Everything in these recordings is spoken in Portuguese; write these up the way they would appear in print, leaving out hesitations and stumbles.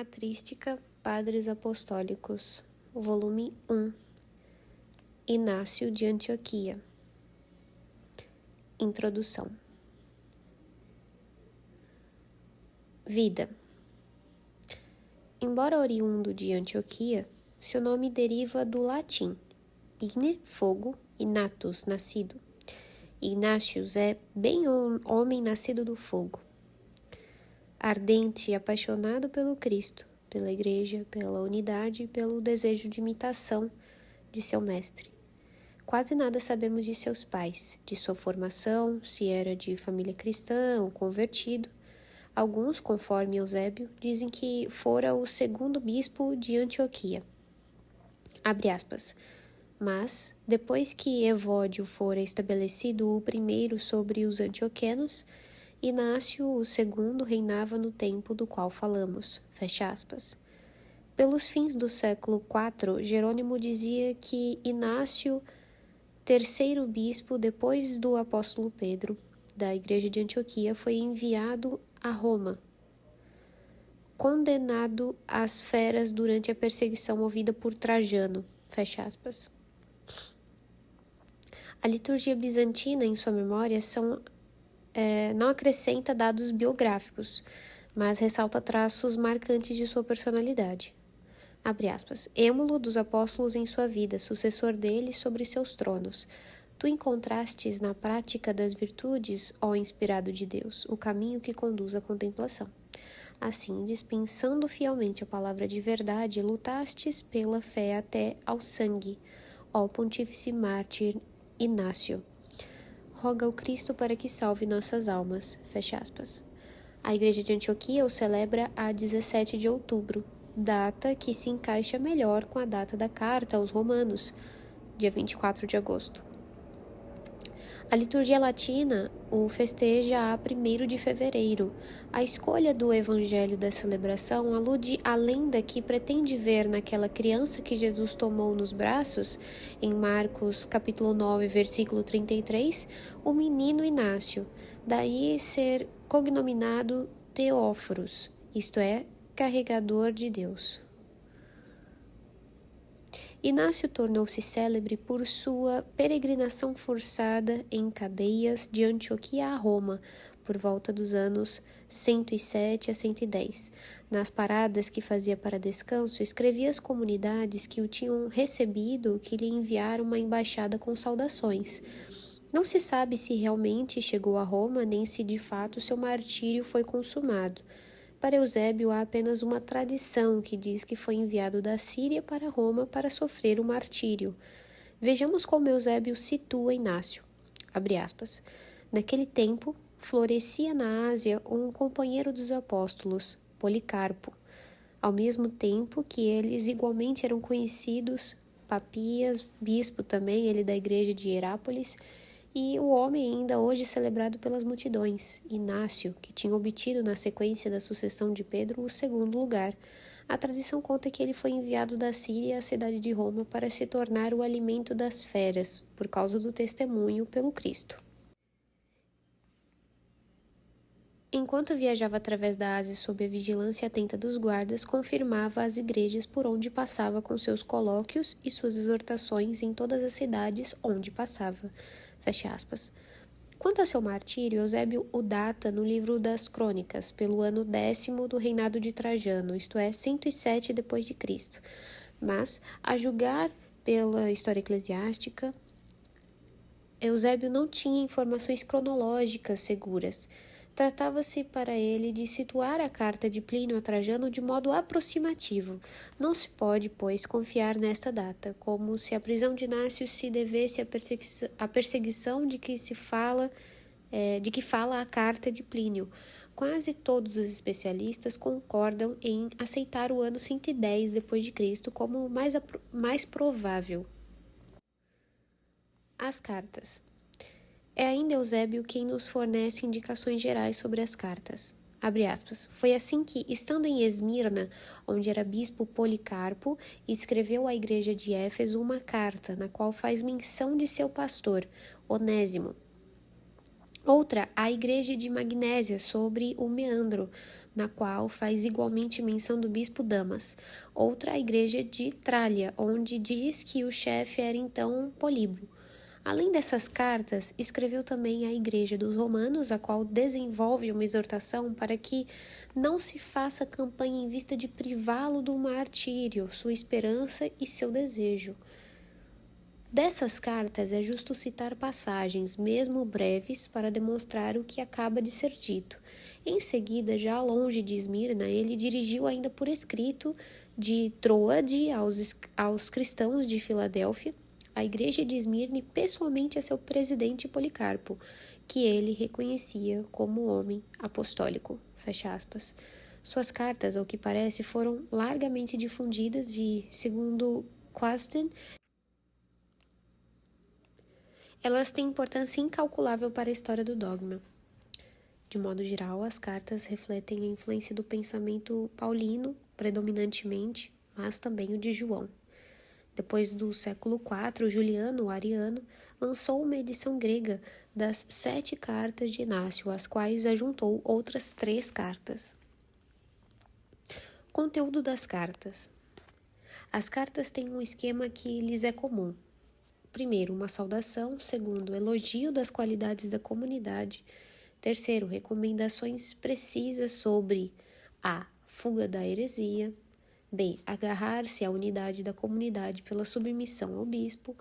Patrística, Padres Apostólicos, volume 1, Inácio de Antioquia. Introdução. Vida. Embora oriundo de Antioquia, seu nome deriva do latim igne, fogo, e natus, nascido. Ignatius é bem homem nascido do fogo. Ardente e apaixonado pelo Cristo, pela Igreja, pela unidade e pelo desejo de imitação de seu mestre. Quase nada sabemos de seus pais, de sua formação, se era de família cristã ou convertido. Alguns, conforme Eusébio, dizem que fora o segundo bispo de Antioquia. Abre aspas. Mas, depois que Evódio fora estabelecido o primeiro sobre os antioquenos, Inácio, o segundo, reinava no tempo do qual falamos. Fecha aspas. Pelos fins do século IV, Jerônimo dizia que Inácio, terceiro bispo depois do apóstolo Pedro, da igreja de Antioquia, foi enviado a Roma, condenado às feras durante a perseguição movida por Trajano. Fecha aspas. A liturgia bizantina, em sua memória, não acrescenta dados biográficos, mas ressalta traços marcantes de sua personalidade. Abre aspas. Êmulo dos apóstolos em sua vida, sucessor deles sobre seus tronos. Tu encontrastes na prática das virtudes, ó inspirado de Deus, o caminho que conduz à contemplação. Assim, dispensando fielmente a palavra de verdade, lutastes pela fé até ao sangue, ó pontífice mártir Inácio. Roga ao Cristo para que salve nossas almas. Fecha aspas. A igreja de Antioquia o celebra a 17 de outubro, data que se encaixa melhor com a data da carta aos romanos, dia 24 de agosto. A liturgia latina o festeja a 1º de fevereiro. A escolha do evangelho da celebração alude à lenda que pretende ver naquela criança que Jesus tomou nos braços, em Marcos capítulo 9, versículo 33, o menino Inácio, daí ser cognominado Teóforos, isto é, carregador de Deus. Inácio tornou-se célebre por sua peregrinação forçada em cadeias de Antioquia a Roma, por volta dos anos 107 a 110. Nas paradas que fazia para descanso, escrevia às comunidades que o tinham recebido que lhe enviaram uma embaixada com saudações. Não se sabe se realmente chegou a Roma, nem se de fato seu martírio foi consumado. Para Eusébio, há apenas uma tradição que diz que foi enviado da Síria para Roma para sofrer o martírio. Vejamos como Eusébio situa Inácio. Abre aspas. Naquele tempo, florescia na Ásia um companheiro dos apóstolos, Policarpo. Ao mesmo tempo que eles igualmente eram conhecidos, Papias, bispo também, ele da igreja de Hierápolis, e o homem ainda hoje celebrado pelas multidões, Inácio, que tinha obtido na sequência da sucessão de Pedro o segundo lugar. A tradição conta que ele foi enviado da Síria à cidade de Roma para se tornar o alimento das feras, por causa do testemunho pelo Cristo. Enquanto viajava através da Ásia sob a vigilância atenta dos guardas, confirmava as igrejas por onde passava com seus colóquios e suas exortações em todas as cidades onde passava. Fecha aspas. Quanto a seu martírio, Eusébio o data no livro das Crônicas, pelo ano 10º do reinado de Trajano, isto é, 107 d.C. Mas, a julgar pela história eclesiástica, Eusébio não tinha informações cronológicas seguras. Tratava-se para ele de situar a carta de Plínio a Trajano de modo aproximativo. Não se pode, pois, confiar nesta data, como se a prisão de Inácio se devesse à perseguição de que fala a carta de Plínio. Quase todos os especialistas concordam em aceitar o ano 110 d.C. como o mais provável. As cartas. É ainda Eusébio quem nos fornece indicações gerais sobre as cartas. Abre aspas. Foi assim que, estando em Esmirna, onde era bispo Policarpo, escreveu à igreja de Éfeso uma carta, na qual faz menção de seu pastor, Onésimo. Outra, a Igreja de Magnésia, sobre o meandro, na qual faz igualmente menção do bispo Damas. Outra, a Igreja de Trália, onde diz que o chefe era então Políbo. Além dessas cartas, escreveu também à Igreja dos Romanos, a qual desenvolve uma exortação para que não se faça campanha em vista de privá-lo do martírio, sua esperança e seu desejo. Dessas cartas é justo citar passagens, mesmo breves, para demonstrar o que acaba de ser dito. Em seguida, já longe de Esmirna, ele dirigiu ainda por escrito de Troade aos cristãos de Filadélfia, a igreja de Esmirna e pessoalmente a seu presidente Policarpo, que ele reconhecia como homem apostólico. Fecha aspas. Suas cartas, ao que parece, foram largamente difundidas e, segundo Quasten, elas têm importância incalculável para a história do dogma. De modo geral, as cartas refletem a influência do pensamento paulino, predominantemente, mas também o de João. Depois do século IV, Juliano, o ariano, lançou uma edição grega das 7 cartas de Inácio, às quais ajuntou outras 3 cartas. Conteúdo das cartas. As cartas têm um esquema que lhes é comum. Primeiro, uma saudação. Segundo, elogio das qualidades da comunidade. Terceiro, recomendações precisas sobre a. Fuga da heresia. B. Agarrar-se à unidade da comunidade pela submissão ao bispo.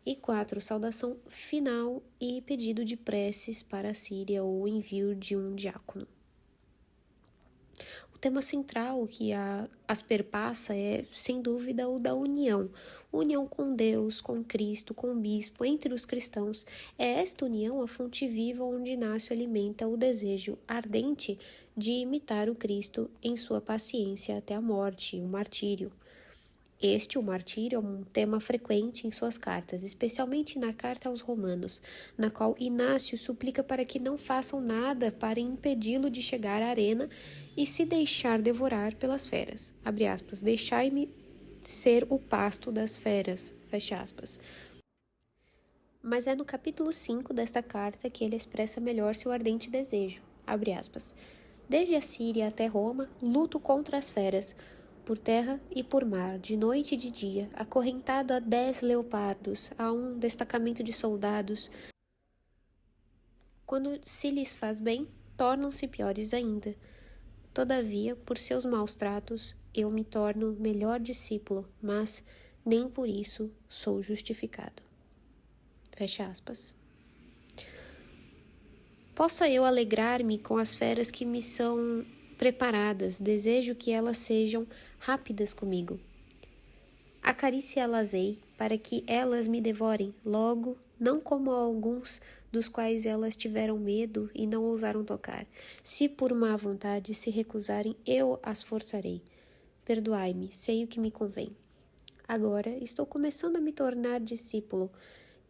E 4. Saudação final e pedido de preces para a Síria ou envio de um diácono. O tema central que as perpassa é, sem dúvida, o da união. União com Deus, com Cristo, com o bispo, entre os cristãos. É esta união a fonte viva onde Inácio alimenta o desejo ardente de imitar o Cristo em sua paciência até a morte, o martírio. O martírio, é um tema frequente em suas cartas, especialmente na carta aos Romanos, na qual Inácio suplica para que não façam nada para impedi-lo de chegar à arena e se deixar devorar pelas feras. Abre aspas, deixai-me ser o pasto das feras, fecha aspas. Mas é no capítulo 5 desta carta que ele expressa melhor seu ardente desejo, abre aspas. Desde a Síria até Roma, luto contra as feras, por terra e por mar, de noite e de dia, acorrentado a 10 leopardos, a um destacamento de soldados. Quando se lhes faz bem, tornam-se piores ainda. Todavia, por seus maus tratos, eu me torno melhor discípulo, mas nem por isso sou justificado. Fecha aspas. Possa eu alegrar-me com as feras que me são preparadas, desejo que elas sejam rápidas comigo. Acariciá-las-ei para que elas me devorem logo, não como alguns dos quais elas tiveram medo e não ousaram tocar. Se por má vontade se recusarem, eu as forçarei. Perdoai-me, sei o que me convém. Agora estou começando a me tornar discípulo.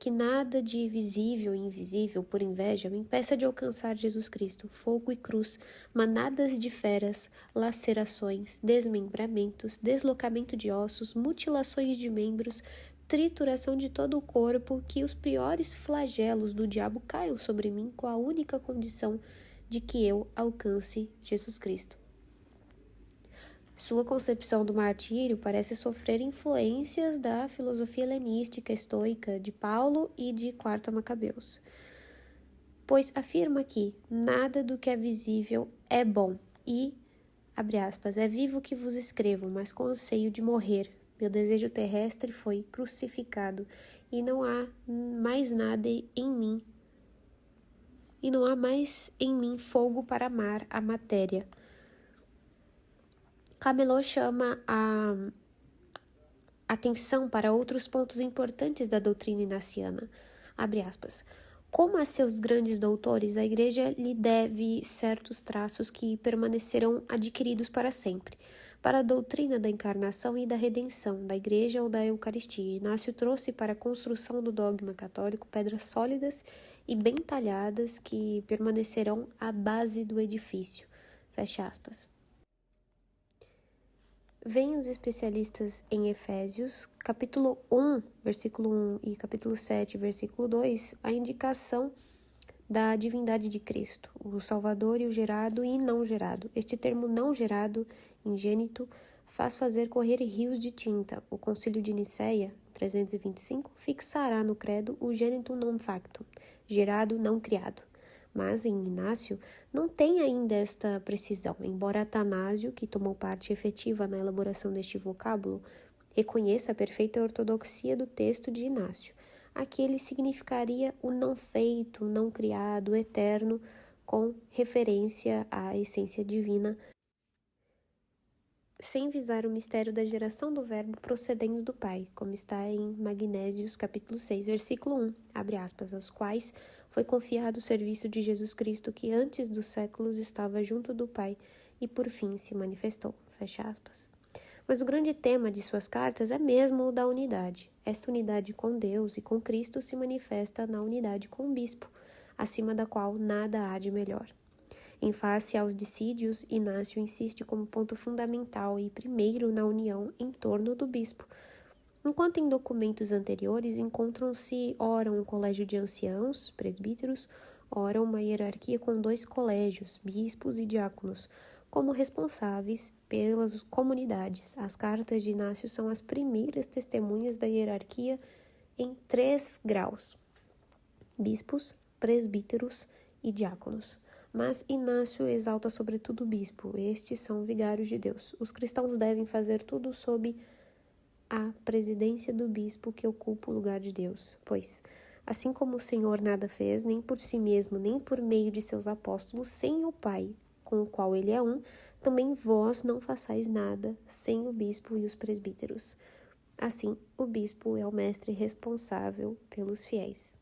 Que nada de visível e invisível, por inveja, me impeça de alcançar Jesus Cristo, fogo e cruz, manadas de feras, lacerações, desmembramentos, deslocamento de ossos, mutilações de membros, trituração de todo o corpo, que os piores flagelos do diabo caiam sobre mim com a única condição de que eu alcance Jesus Cristo. Sua concepção do martírio parece sofrer influências da filosofia helenística estoica de Paulo e de Quarto Macabeus, pois afirma que nada do que é visível é bom e, abre aspas, é vivo que vos escrevo, mas com anseio de morrer. Meu desejo terrestre foi crucificado e não há mais nada em mim. E não há mais em mim fogo para amar a matéria. Camelot chama a atenção para outros pontos importantes da doutrina inaciana. Abre aspas. Como a seus grandes doutores, a Igreja lhe deve certos traços que permanecerão adquiridos para sempre. Para a doutrina da encarnação e da redenção, da Igreja ou da Eucaristia, Inácio trouxe para a construção do dogma católico pedras sólidas e bem talhadas que permanecerão à base do edifício. Fecha aspas. Vêm os especialistas em Efésios, capítulo 1, versículo 1 e capítulo 7, versículo 2, a indicação da divindade de Cristo, o Salvador e o gerado e não gerado. Este termo não gerado, ingênito, faz fazer correr rios de tinta. O Concílio de Nicéia, 325, fixará no credo o genitum non factum, gerado não criado. Mas em Inácio não tem ainda esta precisão, embora Atanásio, que tomou parte efetiva na elaboração deste vocábulo, reconheça a perfeita ortodoxia do texto de Inácio. Aqui ele significaria o não feito, o não criado, o eterno, com referência à essência divina, sem visar o mistério da geração do verbo procedendo do Pai, como está em Magnésios capítulo 6, versículo 1, abre aspas, aos quais foi confiado o serviço de Jesus Cristo que antes dos séculos estava junto do Pai e por fim se manifestou, fecha aspas. Mas o grande tema de suas cartas é mesmo o da unidade. Esta unidade com Deus e com Cristo se manifesta na unidade com o bispo, acima da qual nada há de melhor. Em face aos dissídios, Inácio insiste como ponto fundamental e primeiro na união em torno do bispo. Enquanto em documentos anteriores encontram-se ora um colégio de anciãos, presbíteros, ora uma hierarquia com 2 colégios, bispos e diáconos, como responsáveis pelas comunidades. As cartas de Inácio são as primeiras testemunhas da hierarquia em 3 graus: bispos, presbíteros e diáconos. Mas Inácio exalta sobretudo o bispo. Estes são vigários de Deus. Os cristãos devem fazer tudo sob a presidência do bispo que ocupa o lugar de Deus, pois, assim como o Senhor nada fez, nem por si mesmo, nem por meio de seus apóstolos, sem o Pai, com o qual ele é um, também vós não façais nada sem o bispo e os presbíteros. Assim, o bispo é o mestre responsável pelos fiéis.